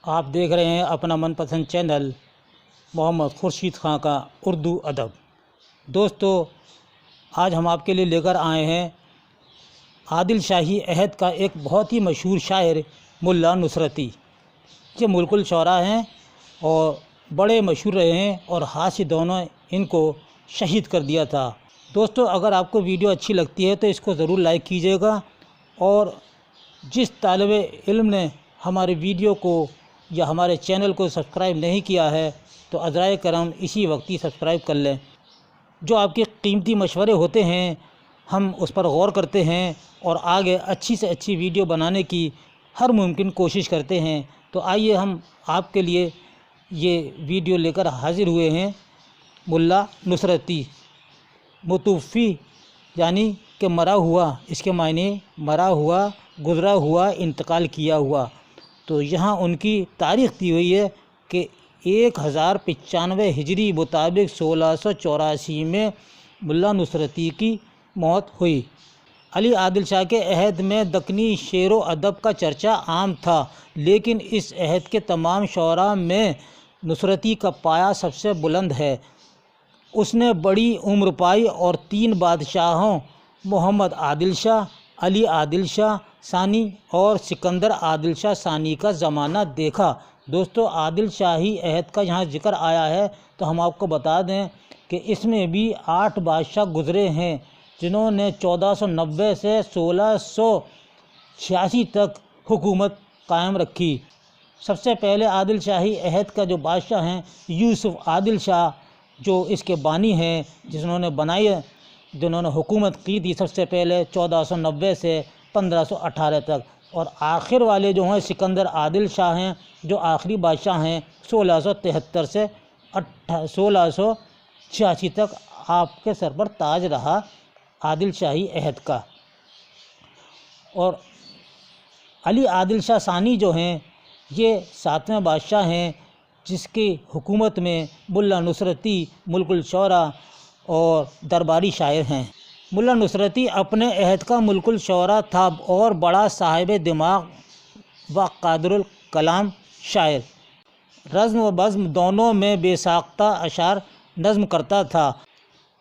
آپ دیکھ رہے ہیں اپنا من پسند چینل محمد خورشید خان کا اردو ادب۔ دوستو، آج ہم آپ کے لیے لے کر آئے ہیں عادل شاہی عہد کا ایک بہت ہی مشہور شاعر ملا نصرتی۔ یہ ملک الشعراء ہیں اور بڑے مشہور رہے ہیں اور حاسدوں نے ان کو شہید کر دیا تھا۔ دوستو، اگر آپ کو ویڈیو اچھی لگتی ہے تو اس کو ضرور لائک کیجیے گا، اور جس طالب علم نے ہمارے ویڈیو کو یا ہمارے چینل کو سبسکرائب نہیں کیا ہے تو عذرائے کرم اسی وقت ہی سبسکرائب کر لیں۔ جو آپ کے قیمتی مشورے ہوتے ہیں ہم اس پر غور کرتے ہیں اور آگے اچھی سے اچھی ویڈیو بنانے کی ہر ممکن کوشش کرتے ہیں۔ تو آئیے ہم آپ کے لیے یہ ویڈیو لے کر حاضر ہوئے ہیں۔ ملا نصرتی متوفی یعنی کہ مرا ہوا، اس کے معنی مرا ہوا، گزرا ہوا، انتقال کیا ہوا۔ تو یہاں ان کی تاریخ دی ہوئی ہے کہ 1095 ہجری مطابق 1684 میں ملا نصرتی کی موت ہوئی۔ علی عادل شاہ کے عہد میں دکنی شعر و ادب کا چرچا عام تھا، لیکن اس عہد کے تمام شعراء میں نصرتی کا پایہ سب سے بلند ہے۔ اس نے بڑی عمر پائی اور 3 بادشاہوں محمد عادل شاہ، علی عادل شاہ ثانی اور سکندر عادل شاہ ثانی کا زمانہ دیکھا۔ دوستو، عادل شاہی عہد کا یہاں ذکر آیا ہے تو ہم آپ کو بتا دیں کہ اس میں بھی 8 بادشاہ گزرے ہیں جنہوں نے 1490 سے 1686 تک حکومت قائم رکھی۔ سب سے پہلے عادل شاہی عہد کا جو بادشاہ ہیں یوسف عادل شاہ، جو اس کے بانی ہیں، جنہوں نے حکومت کی تھی سب سے پہلے 1490 سے 1518 تک، اور آخر والے جو ہیں سکندر عادل شاہ ہیں جو آخری بادشاہ ہیں 1673 سے 1686 تک آپ کے سر پر تاج رہا عادل شاہی عہد کا۔ اور علی عادل شاہ ثانی جو ہیں یہ 7ویں بادشاہ ہیں جس کی حکومت میں ملا نصرتی ملک الشعراء اور درباری شاعر ہیں۔ ملا نصرتی اپنے عہد کا ملک الشعراء تھا اور بڑا صاحب دماغ و قادر الکلام شاعر، رزم و بزم دونوں میں بے ساختہ اشعار نظم کرتا تھا۔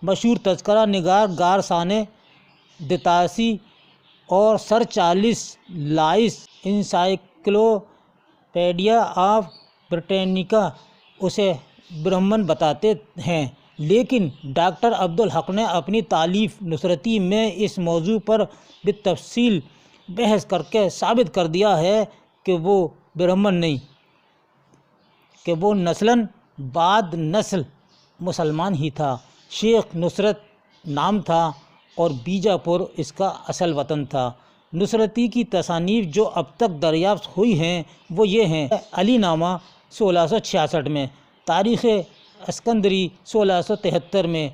مشہور تذکرہ نگار گارثانے دتاسی اور سر چارلس لائس انسائکلوپیڈیا آف بریٹینیکا اسے برہمن بتاتے ہیں، لیکن ڈاکٹر عبدالحق نے اپنی تالیف نصرتی میں اس موضوع پر بالتفصیل بحث کر کے ثابت کر دیا ہے کہ وہ برہمن نہیں، کہ وہ نسلاً بعد نسل مسلمان ہی تھا۔ شیخ نصرت نام تھا اور بیجاپور اس کا اصل وطن تھا۔ نصرتی کی تصانیف جو اب تک دریافت ہوئی ہیں وہ یہ ہیں: علی نامہ 1666 میں، تاریخ اسکندری 1673 میں،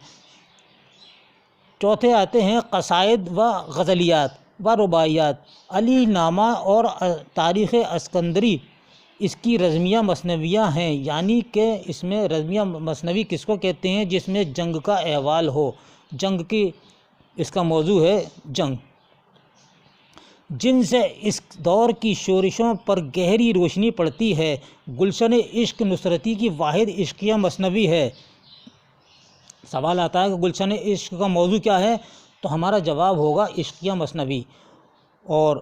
چوتھے آتے ہیں قصائد و غزلیات و رباعیات۔ علی نامہ اور تاریخ اسکندری اس کی رزمیہ مثنویہ ہیں، یعنی کہ اس میں رزمیہ مثنوی کس کو کہتے ہیں؟ جس میں جنگ کا احوال ہو، جنگ کی اس کا موضوع ہے جنگ، جن سے اس دور کی شورشوں پر گہری روشنی پڑتی ہے۔ گلشن عشق نصرتی کی واحد عشقیہ مثنوی ہے۔ سوال آتا ہے کہ گلشن عشق کا موضوع کیا ہے، تو ہمارا جواب ہوگا عشقیہ مثنوی۔ اور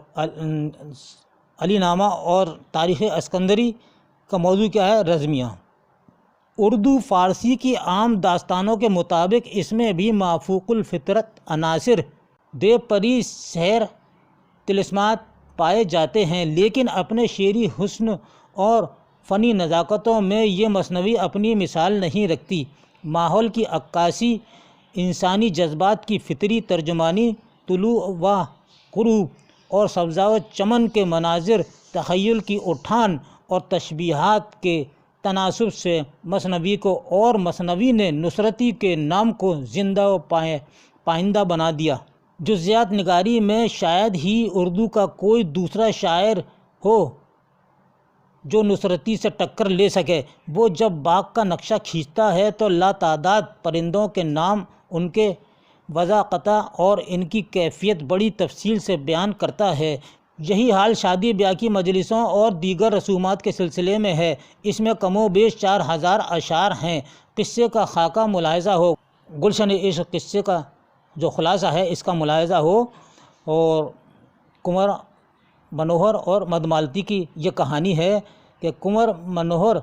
علی نامہ اور تاریخ اسکندری کا موضوع کیا ہے؟ رزمیہ۔ اردو فارسی کی عام داستانوں کے مطابق اس میں بھی مافوق الفطرت عناصر، دیو پری، سحر، طلسمات پائے جاتے ہیں، لیکن اپنے شعری حسن اور فنی نزاکتوں میں یہ مثنوی اپنی مثال نہیں رکھتی۔ ماحول کی عکاسی، انسانی جذبات کی فطری ترجمانی، طلوع و غروب اور سبزہ و چمن کے مناظر، تخیل کی اٹھان اور تشبیہات کے تناسب سے مثنوی کو اور مثنوی نے نصرتی کے نام کو زندہ و پائندہ بنا دیا۔ جزیات نگاری میں شاید ہی اردو کا کوئی دوسرا شاعر ہو جو نصرتی سے ٹکر لے سکے۔ وہ جب باغ کا نقشہ کھینچتا ہے تو لاتعداد پرندوں کے نام، ان کے وضع قطع اور ان کی کیفیت بڑی تفصیل سے بیان کرتا ہے۔ یہی حال شادی بیاہ کی مجلسوں اور دیگر رسومات کے سلسلے میں ہے۔ اس میں کم و بیش 4000 اشعار ہیں۔ قصے کا خاکہ ملاحظہ ہو، گلشن عشق قصے کا جو خلاصہ ہے اس کا ملاحظہ ہو، اور کنور منوہر اور مدمالتی کی یہ کہانی ہے کہ کنور منوہر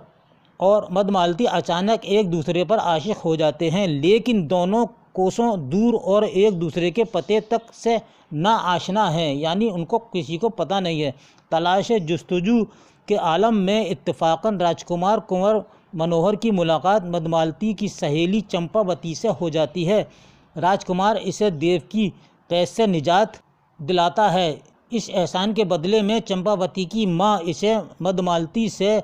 اور مدمالتی اچانک ایک دوسرے پر عاشق ہو جاتے ہیں، لیکن دونوں کوسوں دور اور ایک دوسرے کے پتے تک سے نا آشنا ہیں، یعنی ان کو کسی کو پتہ نہیں ہے۔ تلاش جستجو کے عالم میں اتفاقاً راجکمار کنور منوہر کی ملاقات مدمالتی کی سہیلی چمپاوتی سے ہو جاتی ہے۔ راجکمار اسے دیو کی قید سے نجات دلاتا ہے۔ اس احسان کے بدلے میں چمپاوتی کی ماں اسے مدمالتی سے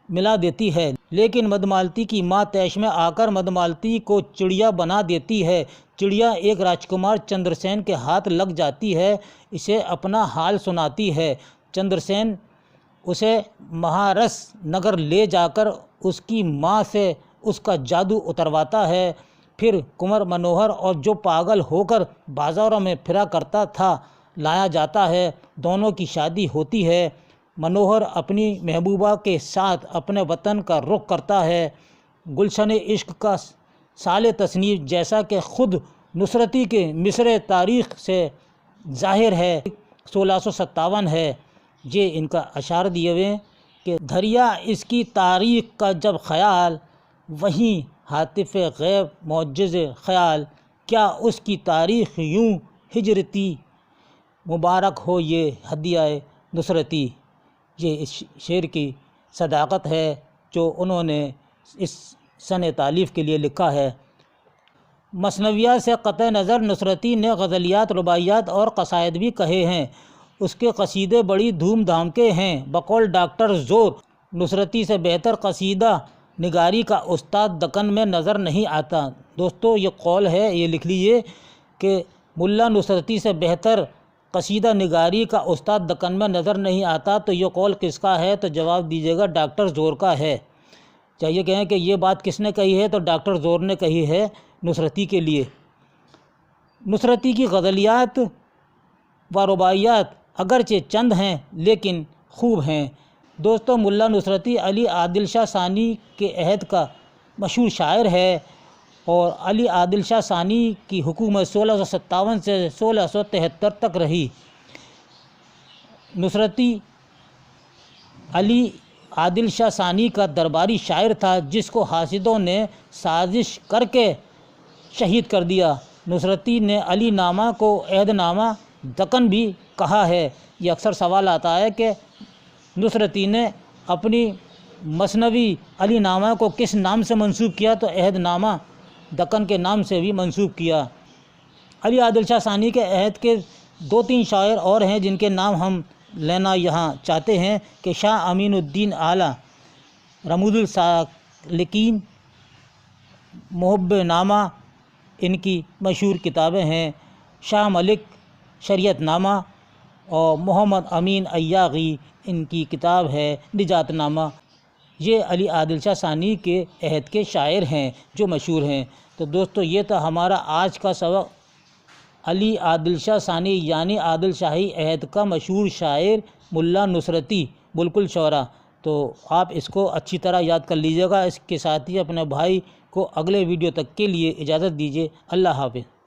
ملا دیتی ہے، لیکن مدمالتی کی ماں طیش میں آ کر مدمالتی کو چڑیا بنا دیتی ہے۔ چڑیا ایک راجکمار چندرسین کے ہاتھ لگ جاتی ہے، اسے اپنا حال سناتی ہے۔ چندرسین اسے مہارس نگر لے جا کر اس کی ماں سے اس کا جادو اترواتا ہے۔ پھر کنور منوہر اور جو پاگل ہو کر بازاروں میں پھرا کرتا تھا لایا جاتا ہے، دونوں کی شادی ہوتی ہے۔ منوہر اپنی محبوبہ کے ساتھ اپنے وطن کا رخ کرتا ہے۔ گلشن عشق کا سال تصنیف جیسا کہ خود نصرتی کے مصرع تاریخ سے ظاہر ہے 1657 ہے۔ یہ ان کا اشعار دیے ہوئے کہ دھریا اس کی تاریخ کا جب خیال، وہیں ہاتف غیب معجز خیال، کیا اس کی تاریخ یوں ہجرتی، مبارک ہو یہ ہدیہ نصرتی۔ یہ اس شعر کی صداقت ہے جو انہوں نے اس سن تالیف کے لیے لکھا ہے۔ مثنویات سے قطع نظر نصرتی نے غزلیات، رباعیات اور قصائد بھی کہے ہیں۔ اس کے قصیدے بڑی دھوم دھام کے ہیں۔ بقول ڈاکٹر زور، نصرتی سے بہتر قصیدہ نگاری کا استاد دکن میں نظر نہیں آتا۔ دوستو یہ قول ہے، یہ لکھ لیجئے کہ ملا نصرتی سے بہتر قصیدہ نگاری کا استاد دکن میں نظر نہیں آتا، تو یہ قول کس کا ہے؟ تو جواب دیجیے گا ڈاکٹر زور کا ہے۔ چاہیے کہیں کہ یہ بات کس نے کہی ہے؟ تو ڈاکٹر زور نے کہی ہے نصرتی کے لیے۔ نصرتی کی غزلیات و رباعیات اگرچہ چند ہیں لیکن خوب ہیں۔ دوستو ملا نصرتی علی عادل شاہ ثانی کے عہد کا مشہور شاعر ہے، اور علی عادل شاہ ثانی کی حکومت 1657 سے 1673 تک رہی۔ نصرتی علی عادل شاہ ثانی کا درباری شاعر تھا، جس کو حاسدوں نے سازش کر کے شہید کر دیا۔ نصرتی نے علی نامہ کو عہد نامہ دکن بھی کہا ہے۔ یہ اکثر سوال آتا ہے کہ نصرتی نے اپنی مثنوی علی نامہ کو کس نام سے منسوب کیا؟ تو عہد نامہ دکن کے نام سے بھی منسوب کیا۔ علی عادل شاہ ثانی کے عہد کے 2-3 شاعر اور ہیں جن کے نام ہم لینا یہاں چاہتے ہیں کہ شاہ امین الدین اعلیٰ، رموز السالکین، محب نامہ ان کی مشہور کتابیں ہیں، شاہ ملک شریعت نامہ، اور محمد امین ایاغی ان کی کتاب ہے نجات نامہ۔ یہ علی عادل شاہ ثانی کے عہد کے شاعر ہیں جو مشہور ہیں۔ تو دوستو یہ تھا ہمارا آج کا سبق، علی عادل شاہ ثانی یعنی عادل شاہی عہد کا مشہور شاعر ملا نصرتی ملک الشعراء۔ تو آپ اس کو اچھی طرح یاد کر لیجیے گا۔ اس کے ساتھ ہی اپنے بھائی کو اگلے ویڈیو تک کے لیے اجازت دیجیے۔ اللہ حافظ۔